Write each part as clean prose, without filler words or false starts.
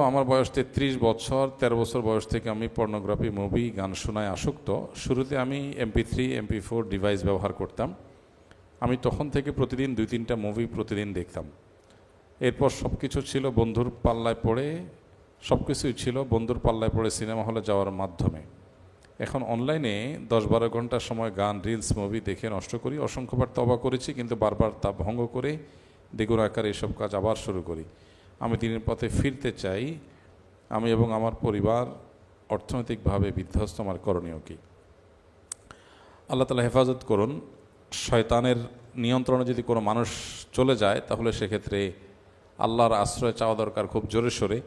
আমার বয়স 33 বছর। 13 বছর বয়স থেকে আমি পর্নোগ্রাফি, মুভি, গান শোনায় আসক্ত। শুরুতে আমি MP3 MP4 ডিভাইস ব্যবহার করতাম। আমি তখন থেকে প্রতিদিন 2-3টা মুভি প্রতিদিন দেখতাম। এরপর সব কিছু ছিল বন্ধুর পাল্লায় পড়ে, সব কিছুই ছিল বন্ধুর পাল্লায় পড়ে সিনেমা হলে যাওয়ার মাধ্যমে। এখন অনলাইনে 10-12 ঘন্টা সময় গান, রিলস, মুভি দেখে নষ্ট করি। অসংখ্যবার তওবা করেছি, কিন্তু বারবার তা ভঙ্গ করে দ্বিগুণ আকারে এসব কাজ আবার শুরু করি। আমি দিনের পথে ফিরতে চাই। আমি এবং আমার পরিবার অর্থনৈতিকভাবে বিধ্বস্ত। আমার করণীয় কি? আল্লাহ তাআলা হেফাজত করুন। শয়তানের নিয়ন্ত্রণে যদি কোনো মানুষ চলে যায়, তাহলে সেক্ষেত্রে আল্লাহর আশ্রয় চাওয়া দরকার খুব জোরে সোরে।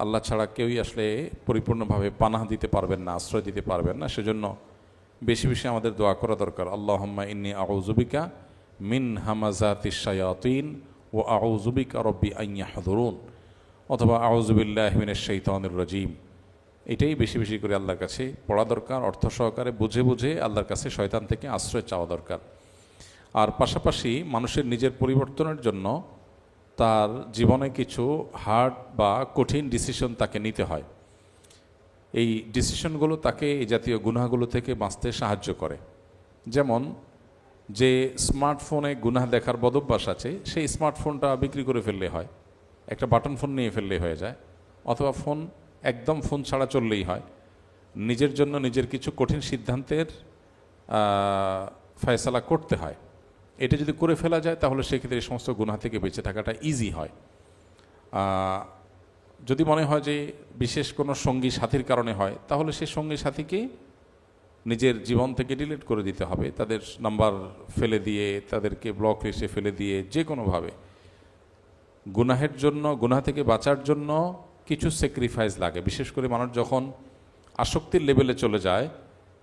আল্লাহ ছাড়া কেউই আসলে পরিপূর্ণভাবে পানাহ দিতে পারবেন না, আশ্রয় দিতে পারবেন না। সেজন্য বেশি বেশি আমাদের দোয়া করা দরকার। আল্লাহুম্মা ইন্নী আউযু বিকা মিন হামাযাতিশ শায়াতিন ওয়া আউযু বিকা রব্বি আন ইয়াহযুরুন, অথবা আউযু বিল্লাহি মিনাশ শাইতানির রাজীম। এটাই বেশি বেশি করে আল্লাহর কাছে পড়া দরকার। অর্থ সহকারে বুঝে বুঝে আল্লাহর কাছে শয়তান থেকে আশ্রয় চাওয়া দরকার। আর পাশাপাশি মানুষের নিজের পরিবর্তনের জন্য তার জীবনে কিছু হার্ড বা কঠিন ডিসিশন তাকে নিতে হয়। এই ডিসিশনগুলো তাকে এই জাতীয় গুনাহগুলো থেকে বাঁচতে সাহায্য করে। যেমন, যে স্মার্টফোনে গুনাহ দেখার বদভ্যাস আছে, সেই স্মার্টফোনটা বিক্রি করে ফেললে হয়, একটা বাটন ফোন নিয়ে ফেললেই হয়ে যায়। অথবা একদম ফোন ছাড়া চললেই হয়। নিজের জন্য নিজের কিছু কঠিন সিদ্ধান্তের ফয়সালা করতে হয়। এটা যদি করে ফেলা যায়, তাহলে সেক্ষেত্রে এই সমস্ত গুনাহ থেকে বেঁচে থাকাটা ইজি হয়। যদি মনে হয় যে বিশেষ কোনো সঙ্গী সাথীর কারণে হয়, তাহলে সেই সঙ্গী সাথীকে নিজের জীবন থেকে ডিলিট করে দিতে হবে। তাদের নাম্বার ফেলে দিয়ে, তাদেরকে ব্লক লিস্টে ফেলে দিয়ে, যে কোনোভাবে। গুনাহের জন্য, গুনাহ থেকে বাঁচার জন্য কিছু স্যাক্রিফাইস লাগে। বিশেষ করে মানুষ যখন আসক্তির লেভেলে চলে যায়,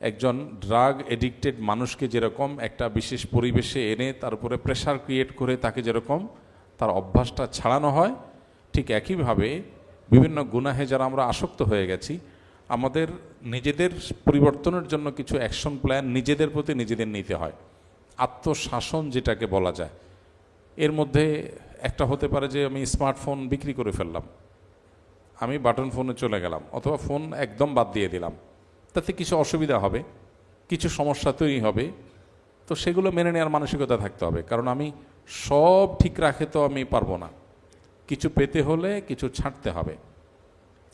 একজন ড্রাগ এডিক্টেড মানুষকে যেরকম একটা বিশেষ পরিবেশে এনে তার উপরে প্রেশার ক্রিয়েট করে তাকে যেরকম তার অভ্যাসটা ছাড়ানো হয়, ঠিক একইভাবে বিভিন্ন গুনাহে যারা আমরা আসক্ত হয়ে গেছি, আমাদের নিজেদের পরিবর্তনের জন্য কিছু অ্যাকশন প্ল্যান নিজেদের প্রতি নিজেদের নিতে হয়। আত্মশাসন যেটাকে বলা যায়। এর মধ্যে একটা হতে পারে যে আমি স্মার্টফোন বিক্রি করে ফেললাম, আমি বাটন ফোনে চলে গেলাম, অথবা ফোন একদম বাদ দিয়ে দিলাম। তাতে কিছু অসুবিধা হবে, কিছু সমস্যা তৈরি হবে। তো সেগুলো মেনে নেওয়ার মানসিকতা থাকতে হবে। কারণ আমি সব ঠিক রাখে তো আমি পারবো না। কিছু পেতে হলে কিছু ছাড়তে হবে।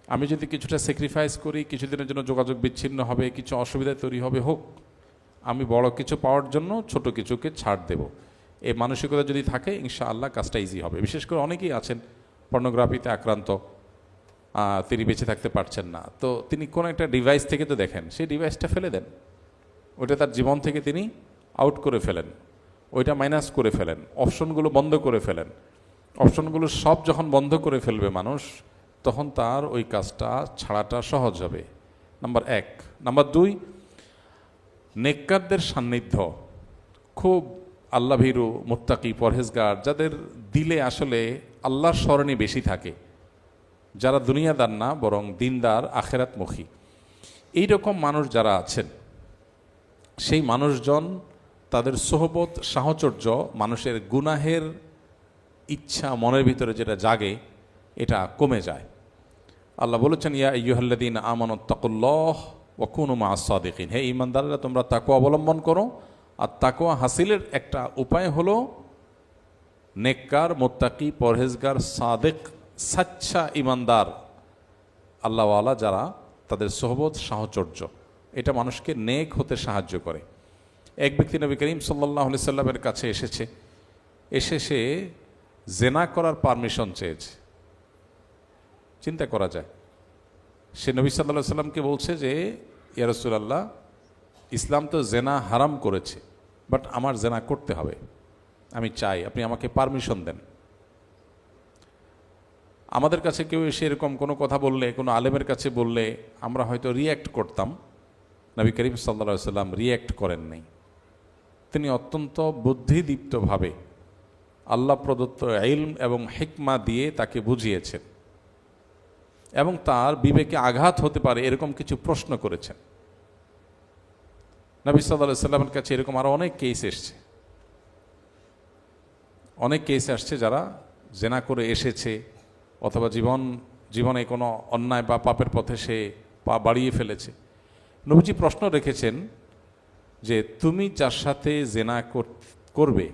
আমি যদি কিছুটা স্যাক্রিফাইস করি, কিছুদিনের জন্য যোগাযোগ বিচ্ছিন্ন হবে, কিছু অসুবিধা তৈরি হবে, হোক, আমি বড় কিছু পাওয়ার জন্য ছোট কিছুকে ছাড় দেব। এই মানসিকতা যদি থাকে, ইনশাআল্লাহ কাজটা ইজি হবে। বিশেষ করে অনেকেই আছেন পর্নোগ্রাফিতে আক্রান্ত, তিনি বেঁচে থাকতে পারছেন না। তো তিনি কোনো একটা ডিভাইস থেকে তো দেখেন, সেই ডিভাইসটা ফেলে দেন। ওইটা তার জীবন থেকে তিনি আউট করে ফেলেন, ওইটা মাইনাস করে ফেলেন, অপশনগুলো বন্ধ করে ফেলেন। অপশনগুলো সব যখন বন্ধ করে ফেলবে মানুষ, তখন তার ওই কাজটা ছাড়াটা সহজ হবে। নাম্বার 1। নাম্বার 2, নেককারদের সান্নিধ্য। খুব আল্লাহভীরু, মুত্তাকি, পরহেজগার, যাদের দিলে আসলে আল্লাহর স্মরণে বেশি থাকে, যারা দুনিয়াদার না বরং দিনদার, আখেরাতমুখী, এইরকম মানুষ যারা আছেন, সেই মানুষজন, তাদের সোহবত, সাহচর্য, মানুষের গুনাহের ইচ্ছা মনের ভিতরে যেটা জাগে, এটা কমে যায়। আল্লাহ বলেছেন, ইয়া আইয়ুহাল্লাযীনা আমানুত্তাকুল্লাহ ওয়া কুনু মাআস সাদিকিন। হে ঈমানদাররা, তোমরা তাকওয়া অবলম্বন করো। আর তাকওয়া হাসিলের একটা উপায় হলো নেককার, মুত্তাকি, পরহেজগার, সাদেক, সাচ্চা ঈমানদার, আল্লাহওয়ালা যারা, তাদের সোহবত, সাহচর্য, এটা মানুষকে নেক হতে সাহায্য করে। এক ব্যক্তি নবী করিম সাল্লাল্লাহু আলাইহি সাল্লামের কাছে এসে সে জেনা করার পারমিশন চেয়েছে। চিন্তা করা যায়, সে নবী সাল্লাল্লাহু আলাইহি সাল্লামকে বলছে যে, ইয়া রাসূলুল্লাহ, ইসলাম তো জেনা হারাম করেছে, বাট আমার জেনা করতে হবে, আমি চাই, আপনি আমাকে পারমিশন দেন। আমাদের কাছে কেউ এসে এরকম কোনো কথা বললে, কোনো আলেমের কাছে বললে, আমরা হয়তো রিয়্যাক্ট করতাম। নবী করিম সাল্লাল্লাহু আলাইহি সাল্লাম রিয়্যাক্ট করেন নাই। তিনি অত্যন্ত বুদ্ধিদীপ্তভাবে আল্লাহ প্রদত্ত ইলম এবং হিকমা দিয়ে তাকে বুঝিয়েছেন, এবং তার বিবেকে আঘাত হতে পারে এরকম কিছু প্রশ্ন করেছেন। নবী সাল্লাল্লাহু আলাইহি সাল্লামের কাছে এরকম আরও অনেক কেস এসছে, অনেক কেস আসছে যারা জেনা করে এসেছে, অথবা জীবন জীবনে কোনো অন্যায় বা পাপের পথে সে পা বাড়িয়ে ফেলেছে। নবীজি প্রশ্ন রেখেছেন যে তুমি যার সাথে জেনা করবে,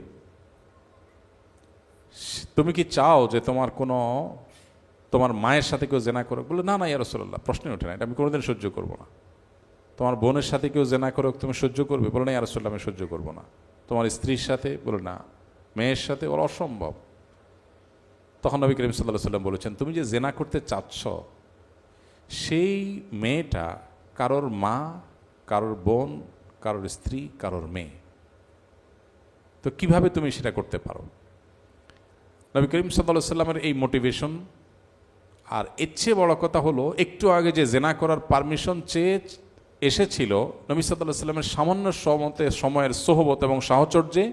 তুমি কি চাও যে তোমার মায়ের সাথে কেউ জেনা করে? বলে না না ইয়া রাসূলুল্লাহ, প্রশ্নই ওঠে না, এটা আমি কোনোদিন সহ্য করব না। তোমার বোনের সাথে কেউ জেনা করে, তুমি সহ্য করবে? বলে না ইয়া রাসূলুল্লাহ, আমি সহ্য করব না। তোমার স্ত্রীর সাথে? বলে না, মেয়ের সাথে ওর অসম্ভব। তখন নবী করিম সাল্লাল্লাহু আলাইহি ওয়াসাল্লাম বলেছেন, তুমি যে জেনা করতে চাচ্ছ সেই মেয়েটা কারোর মা, কারোর বোন, কারোর স্ত্রী, কারোর মেয়ে, তো কিভাবে তুমি সেটা করতে পারো? নবী করিম সাল্লাল্লাহু আলাইহি ওয়াসাল্লামের এই মোটিভেশন। আর এর চেয়ে বড় কথা হলো, একটু আগে যে জেনা করার পারমিশন চেয়ে এসেছিল, নবী সাল্লাল্লাহু আলাইহি ওয়াসাল্লামের সামান্য সময়ের সোহবত এবং সাহচর্যে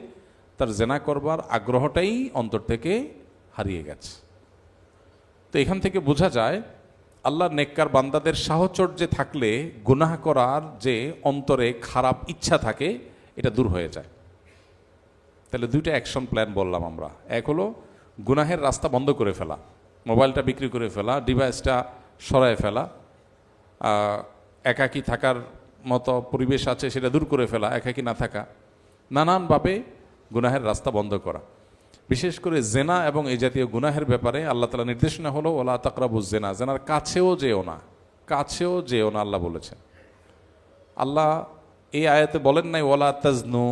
তার জেনা করবার আগ্রহটাই অন্তর থেকে হারিয়ে গেছে। তো এখান থেকে বোঝা যায় আল্লাহর নেককার বান্দাদের সাহচর্যে থাকলে গুনাহ করার যে অন্তরে খারাপ ইচ্ছা থাকে এটা দূর হয়ে যায়। তাহলে দুইটা অ্যাকশন প্ল্যান বললাম আমরা। এক হলো গুনাহের রাস্তা বন্ধ করে ফেলা, মোবাইলটা বিক্রি করে ফেলা, ডিভাইসটা সরায় ফেলা, একাকী থাকার মতো পরিবেশ আছে সেটা দূর করে ফেলা, একাকী না থাকা, নানানভাবে গুনাহের রাস্তা বন্ধ করা। বিশেষ করে জেনা এবং এই জাতীয় গুনাহের ব্যাপারে আল্লাহ তাআলা নির্দেশনা হলো ওয়ালা তাকরাবুজ জেনা, জেনার কাছেও যেও না, কাছেও যেও না আল্লাহ বলেছেন। আল্লাহ এই আয়াতে বলেন নাই ওয়ালা তাজনু,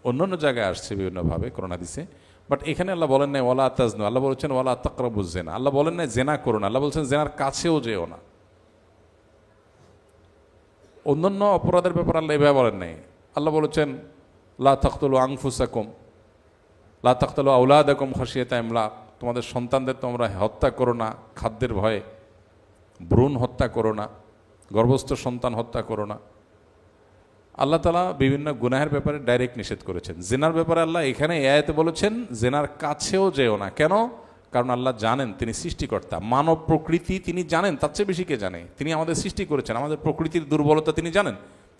অন্যান্য জায়গায় আসছে বিভিন্নভাবে কোরআন হাদিসে, বাট এখানে আল্লাহ বলেন নাই ওয়ালা তাজনু, আল্লাহ বলেছেন ওয়ালা তাকরাবুজ জেনা। আল্লাহ বলেন নাই জেনা করো না, আল্লাহ বলছেন জেনার কাছেও যেও না। অন্যান্য অপরাধের ব্যাপারে আল্লাহ এভাবে বলেন নাই। আল্লাহ বলেছেন লা তাকতুলু আনফুসাকুম, লা তাকতুলু আওলাদাকুম খাশিয়াতা ইমলাক, তোমাদের সন্তানদের তোমরা হত্যা করো না খাদ্যের ভয়ে, ভ্রূণ হত্যা করো না, গর্ভস্থ সন্তান হত্যা করো না। আল্লাহ তাআলা বিভিন্ন গুনাহের ব্যাপারে ডাইরেক্ট নিষেধ করেছেন। জেনার ব্যাপারে আল্লাহ এখানে এই আয়াতে বলেছেন জেনার কাছেও যেও না। কেন? কারণ আল্লাহ জানেন তিনি সৃষ্টিকর্তা, মানব প্রকৃতি তিনি জানেন, তার চেয়ে বেশি কে জানে? তিনি আমাদের সৃষ্টি করেছেন, আমাদের প্রকৃতির দুর্বলতা তিনি জানেন।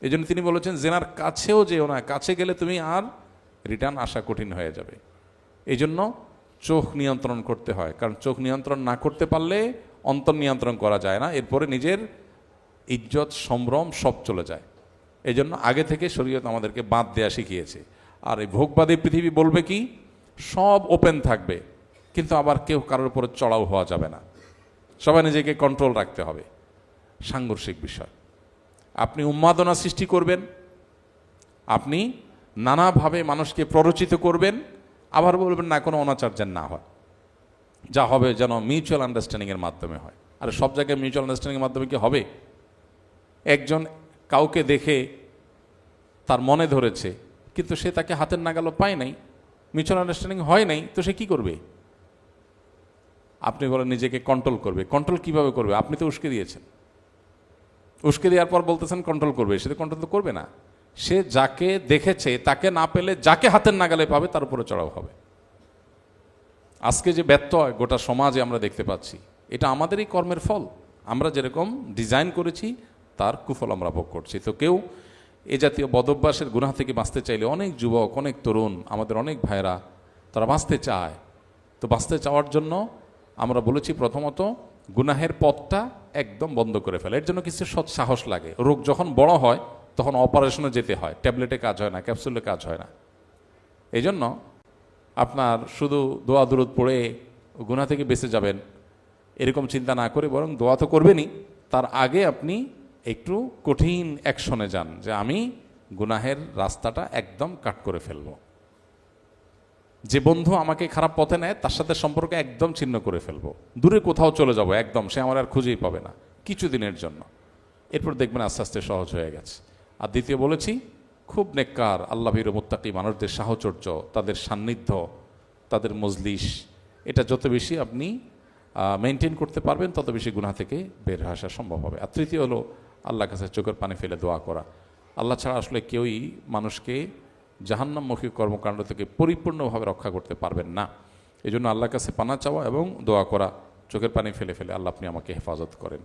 এই জন্য তিনি বলেছেন জেনার কাছেও যেও না, কাছে গেলে তুমি আর রিটার্ন আসা কঠিন হয়ে যাবে। এই জন্য চোখ নিয়ন্ত্রণ করতে হয়, কারণ চোখ নিয়ন্ত্রণ না করতে পারলে অন্তর নিয়ন্ত্রণ করা যায় না, এরপরে নিজের ইজ্জত সম্ভ্রম সব চলে যায়। এই জন্য আগে থেকে শরীয়ত আমাদেরকে বাদ দেয়া শিখিয়েছে। আর এই ভোগবাদী পৃথিবী বলবে কি, সব ওপেন থাকবে, কিন্তু আবার কেউ কারোর উপরে চড়াও হওয়া যাবে না, সবাই নিজেকে কন্ট্রোল রাখতে হবে। সাংঘর্ষিক বিষয়। আপনি উন্মাদনা সৃষ্টি করবেন, আপনি নানাভাবে মানুষকে প্ররোচিত করবেন, আবার বলবেন না কোনো অনাচার যেন না হয়, যা হবে যেন মিউচুয়াল আন্ডারস্ট্যান্ডিংয়ের মাধ্যমে হয়। আর সব জায়গায় মিউচুয়াল আন্ডারস্ট্যান্ডিংয়ের মাধ্যমে কি হবে? একজন কাউকে দেখে তার মনে ধরেছে, কিন্তু সে তাকে হাতের নাগালও পায় নাই, মিউচুয়াল আন্ডারস্ট্যান্ডিং হয় নাই, তো সে কি করবে? আপনি বলেন নিজেকে কন্ট্রোল করবে। কন্ট্রোল কিভাবে করবে? আপনি তো উস্কে দিয়েছেন, উস্কে দেওয়ার পর বলতেছেন কন্ট্রোল করবে, সে তো কন্ট্রোল তো করবে না। সে যাকে দেখেছে তাকে না পেলে যাকে হাতের নাগালে পাবে তার উপরে চড়াও হবে। আজকে যে ব্যত্যয় গোটা সমাজে আমরা দেখতে পাচ্ছি, এটা আমাদেরই কর্মের ফল। আমরা যেরকম ডিজাইন করেছি তার কুফল আমরা ভোগ করছি। তো কেউ এ জাতীয় বদভ্যাসের গুনাহ থেকে বাঁচতে চাইলে, অনেক যুবক, অনেক তরুণ, আমাদের অনেক ভাইরা তারা বাঁচতে চায়। তো বাঁচতে চাওয়ার জন্য আমরা বলেছি প্রথমত গুনাহের পথটা একদম বন্ধ করে ফেলে। এর জন্য কিছু সৎ সাহস লাগে। রোগ যখন বড় হয় তখন অপারেশনে যেতে হয়, ট্যাবলেটে কাজ হয় না, ক্যাপসুলে কাজ হয় না। এই জন্য আপনার শুধু দোয়া দুরুদ পড়ে গুনাহ থেকে বেঁচে যাবেন এরকম চিন্তা না করে, বরং দোয়া তো করবেনই, তার আগে আপনি একটু কঠিন অ্যাকশনে যান যে আমি গুনাহের রাস্তাটা একদম কাট করে ফেলব। যে বন্ধু আমাকে খারাপ পথে নেয় তার সাথে সম্পর্ক একদম ছিন্ন করে ফেলবো, দূরে কোথাও চলে যাব একদম, সে আমার আর খুঁজেই পাবে না কিছুদিনের জন্য। এরপর দেখবেন আস্তে আস্তে সহজ হয়ে গেছে। আর দ্বিতীয় বলেছি, খুব নেককার আল্লাহ ভীরু মুত্তাকি মানুষদের সাহচর্য, তাদের সান্নিধ্য, তাদের মজলিস, এটা যত বেশি আপনি মেনটেন করতে পারবেন তত বেশি গুনাহ থেকে বের হয়ে আসা সম্ভব হবে। আর তৃতীয় হলো আল্লাহর কাছে চোখের পানি ফেলে দোয়া করা। আল্লাহ ছাড়া আসলে কেউই মানুষকে জাহান্নামমুখী কর্মকাণ্ড থেকে পরিপূর্ণভাবে রক্ষা করতে পারবেন না। এই জন্য আল্লাহর কাছে পানা চাওয়া এবং দোয়া করা, চোখের পানি ফেলে ফেলে আল্লাহ আপনি আমাকে হেফাজত করেন।